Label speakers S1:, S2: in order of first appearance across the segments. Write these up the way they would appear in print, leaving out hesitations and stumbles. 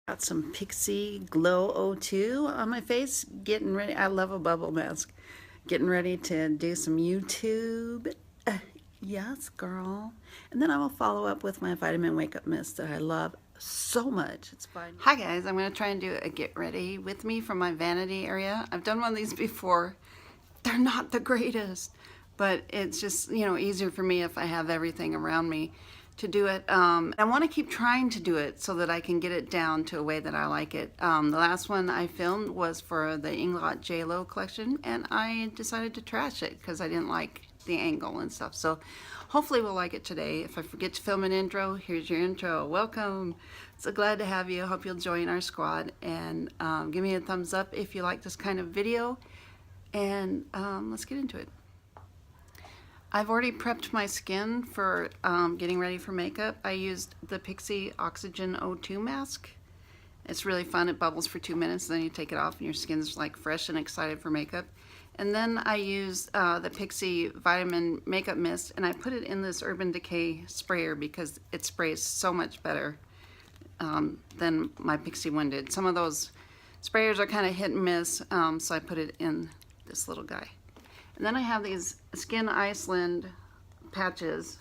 S1: Got some Pixi Glow 02 on my face, getting ready. I love a bubble mask. Getting ready to do some YouTube. Yes, girl. And then I will follow up with my Vitamin Wake Up Mist that I love so much. It's fine. Hi guys, I'm going to try and do a get ready with me from my vanity area. I've done one of these before. They're not the greatest, but it's just, you know, easier for me if I have everything around me to do it. I want to keep trying to do it so that I can get it down to a way that I like it. The last one I filmed was for the Inglot J.Lo collection, and I decided to trash it because I didn't like the angle and stuff. So hopefully we'll like it today. If I forget to film an intro, here's your intro. Welcome. So glad to have you. Hope you'll join our squad, and give me a thumbs up if you like this kind of video, and let's get into it. I've already prepped my skin for getting ready for makeup. I used the Pixi Oxygen O2 mask. It's really fun. It bubbles for 2 minutes, then you take it off and your skin's like fresh and excited for makeup. And then I used the Pixi Vitamin Makeup Mist, and I put it in this Urban Decay sprayer because it sprays so much better than my Pixi one did. Some of those sprayers are kind of hit and miss, so I put it in this little guy. And then I have these Skyn Iceland patches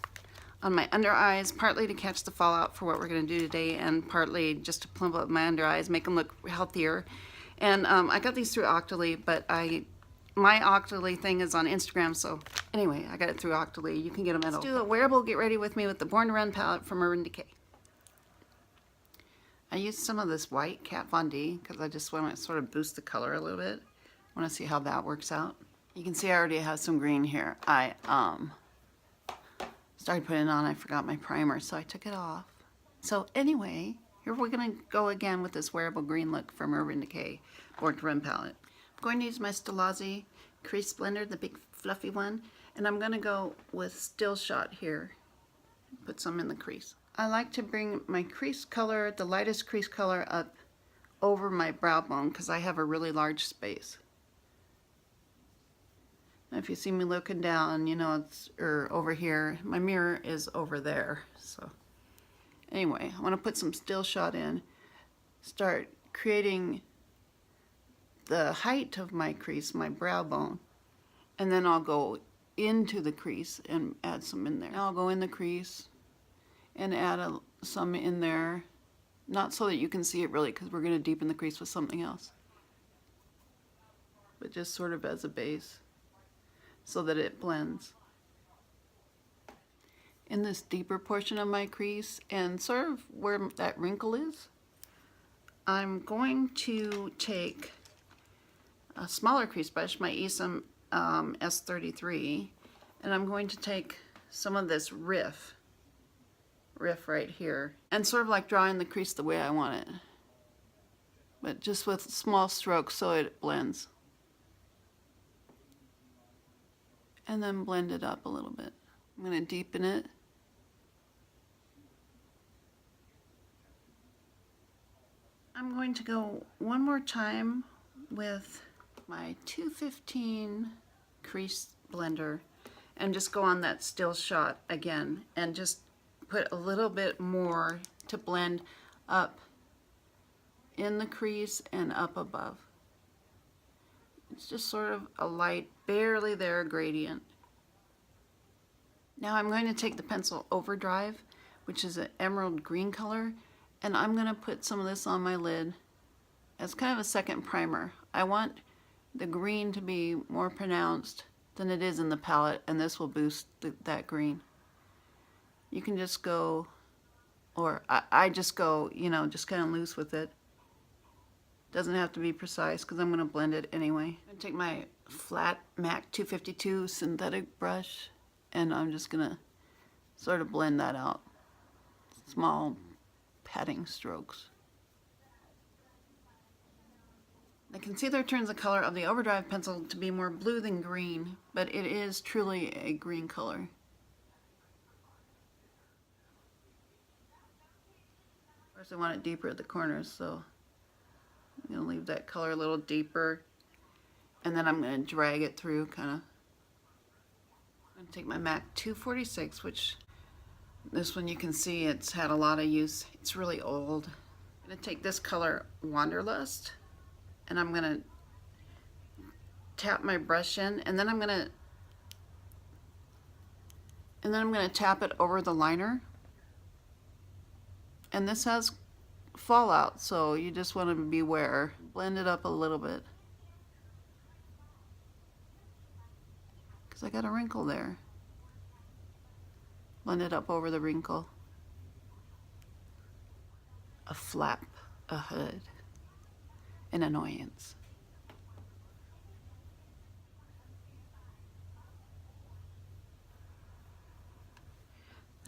S1: on my under eyes, partly to catch the fallout for what we're going to do today, and partly just to plump up my under eyes, make them look healthier. And I got these through Octoly, but my Octoly thing is on Instagram, so anyway, I got it through Octoly. You can get them at all. Let's do a wearable get ready with me with the BornToRun palette from Urban Decay. I used some of this white Kat Von D because I just want to sort of boost the color a little bit. I want to see how that works out. You can see I already have some green here. I started putting it on, I forgot my primer, so I took it off. So anyway, here we're gonna go again with this wearable green look from Urban Decay BornToRun palette. I'm going to use my Stilazzi Crease blender, the big fluffy one, and I'm gonna go with Still Shot here. Put some in the crease. I like to bring my crease color, the lightest crease color, up over my brow bone because I have a really large space. If you see me looking down, you know it's over here. My mirror is over there. So anyway, I want to put some Still Shot in, start creating the height of my crease, my brow bone, and then I'll go into the crease and add some in there. Now I'll go in the crease and add some in there, not so that you can see it really because we're going to deepen the crease with something else, but just sort of as a base, so that it blends. In this deeper portion of my crease and sort of where that wrinkle is, I'm going to take a smaller crease brush, my Esum S33, and I'm going to take some of this riff right here and sort of like drawing the crease the way I want it, but just with small strokes so it blends. And then blend it up a little bit. I'm going to deepen it. I'm going to go one more time with my 215 crease blender and just go on that Still Shot again and just put a little bit more to blend up in the crease and up above. It's just sort of a light, barely there gradient. Now I'm going to take the pencil Overdrive, which is an emerald green color, and I'm going to put some of this on my lid as kind of a second primer. I want the green to be more pronounced than it is in the palette, and this will boost that green. You can just go, or I just go, you know, just kind of loose with it. Doesn't have to be precise because I'm going to blend it anyway. I'm going to take my flat MAC 252 synthetic brush and I'm just going to sort of blend that out. Small patting strokes. The concealer turns the color of the Overdrive pencil to be more blue than green, but it is truly a green color. Of course I want it deeper at the corners, so I'm going to leave that color a little deeper, and then I'm going to drag it through kind of. I'm going to take my MAC 246, which this one you can see it's had a lot of use. It's really old, I'm going to take this color Wanderlust, and I'm going to tap my brush in, and then I'm going to tap it over the liner. And this has fallout, so you just want to beware. Blend it up a little bit, because I got a wrinkle there. Blend it up over the wrinkle. A flap, a hood, an annoyance.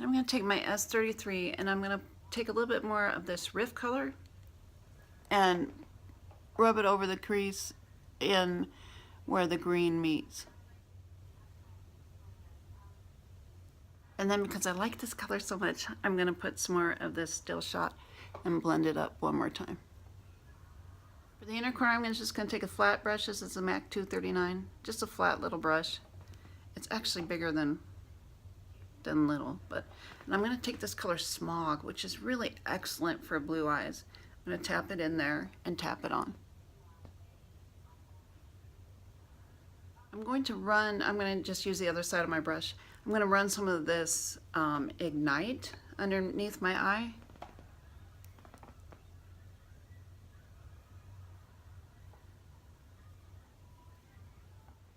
S1: I'm going to take my S33 and I'm going to take a little bit more of this Riff color and rub it over the crease in where the green meets. And then because I like this color so much, I'm going to put some more of this Still Shot and blend it up one more time. For the inner corner, I'm just going to take a flat brush. This is a MAC 239, just a flat little brush. It's actually bigger than little, but and I'm going to take this color Smog, which is really excellent for blue eyes. I'm going to tap it in there and tap it on. I'm going to just use the other side of my brush. I'm going to run some of this Ignite underneath my eye.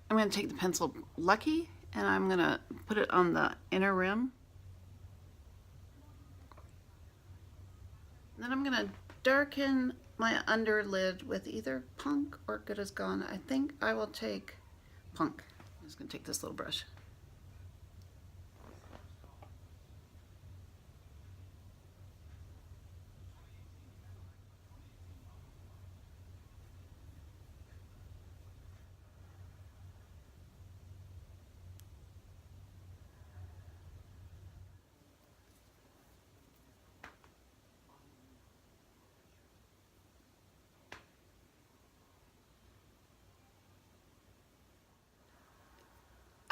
S1: I'm going to take the pencil Lucky and I'm going to put it on the inner rim. Then I'm going to darken my underlid with either Punk or Good As Gone. I think I will take Punk. I'm just going to take this little brush.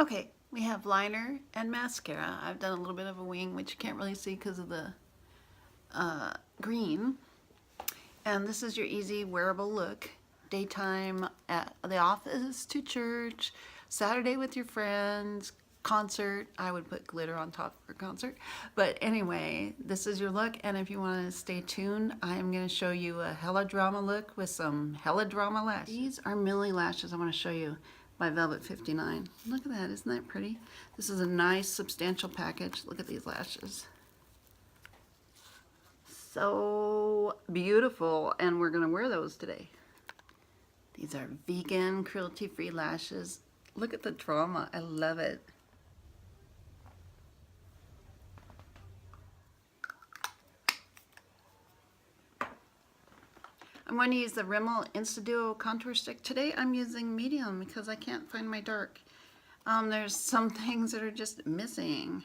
S1: Okay, we have liner and mascara. I've done a little bit of a wing, which you can't really see because of the green. And this is your easy wearable look. Daytime at the office, to church, Saturday with your friends, concert. I would put glitter on top for concert. But anyway, this is your look. And if you want to stay tuned, I am going to show you a hella drama look with some hella drama lashes. These are Millie lashes I want to show you. By Velvet 59. Look at that, isn't that pretty? This is a nice substantial package. Look at these lashes. So beautiful, and we're gonna wear those today. These are vegan, cruelty-free lashes. Look at the drama, I love it. I'm going to use the Rimmel Instaduo contour stick. Today I'm using medium because I can't find my dark. There's some things that are just missing.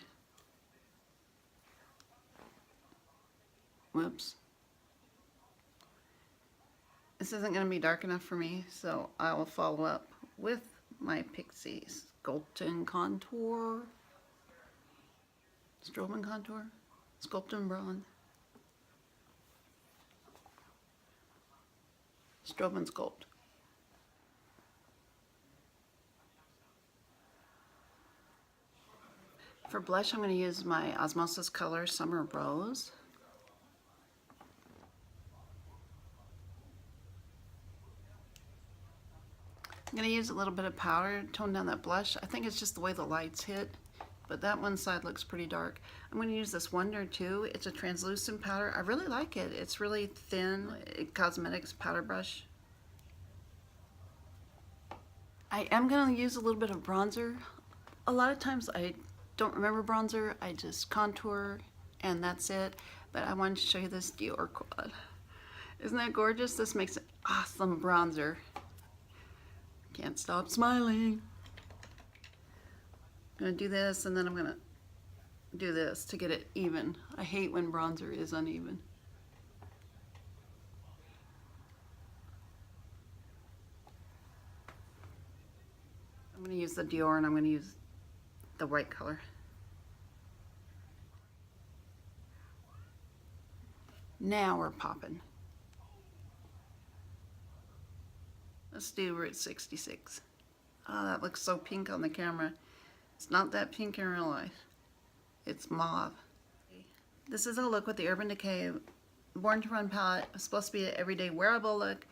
S1: Whoops. This isn't going to be dark enough for me, so I will follow up with my Pixi Sculpt and Contour. Strobe and Contour. Sculpt and Bronze. Strobe and Sculpt. For blush, I'm going to use my Osmosis color Summer Rose. I'm going to use a little bit of powder to tone down that blush. I think it's just the way the lights hit, but that one side looks pretty dark. I'm going to use this Wonder too. It's a translucent powder. I really like it. It's really thin. Cosmetics powder brush. I am going to use a little bit of bronzer. A lot of times I don't remember bronzer. I just contour and that's it. But I wanted to show you this Dior quad. Isn't that gorgeous? This makes an awesome bronzer. Can't stop smiling. I'm going to do this and then I'm going to do this to get it even. I hate when bronzer is uneven. I'm going to use the Dior and I'm going to use the white color. Now we're popping. Let's do Route 66. Oh, that looks so pink on the camera. It's not that pink in real life. It's mauve. This is a look with the Urban Decay BornToRun palette. It's supposed to be an everyday wearable look,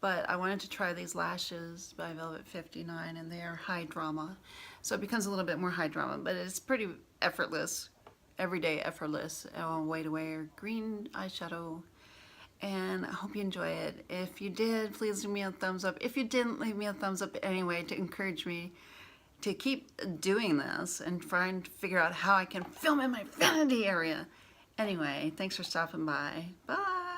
S1: but I wanted to try these lashes by Velvet 59, and they are high drama. So it becomes a little bit more high drama, but it's pretty effortless, everyday effortless. Way to wear green eyeshadow. And I hope you enjoy it. If you did, please leave me a thumbs up. If you didn't, leave me a thumbs up anyway to encourage me to keep doing this and trying to figure out how I can film in my vanity area. Anyway, thanks for stopping by. Bye.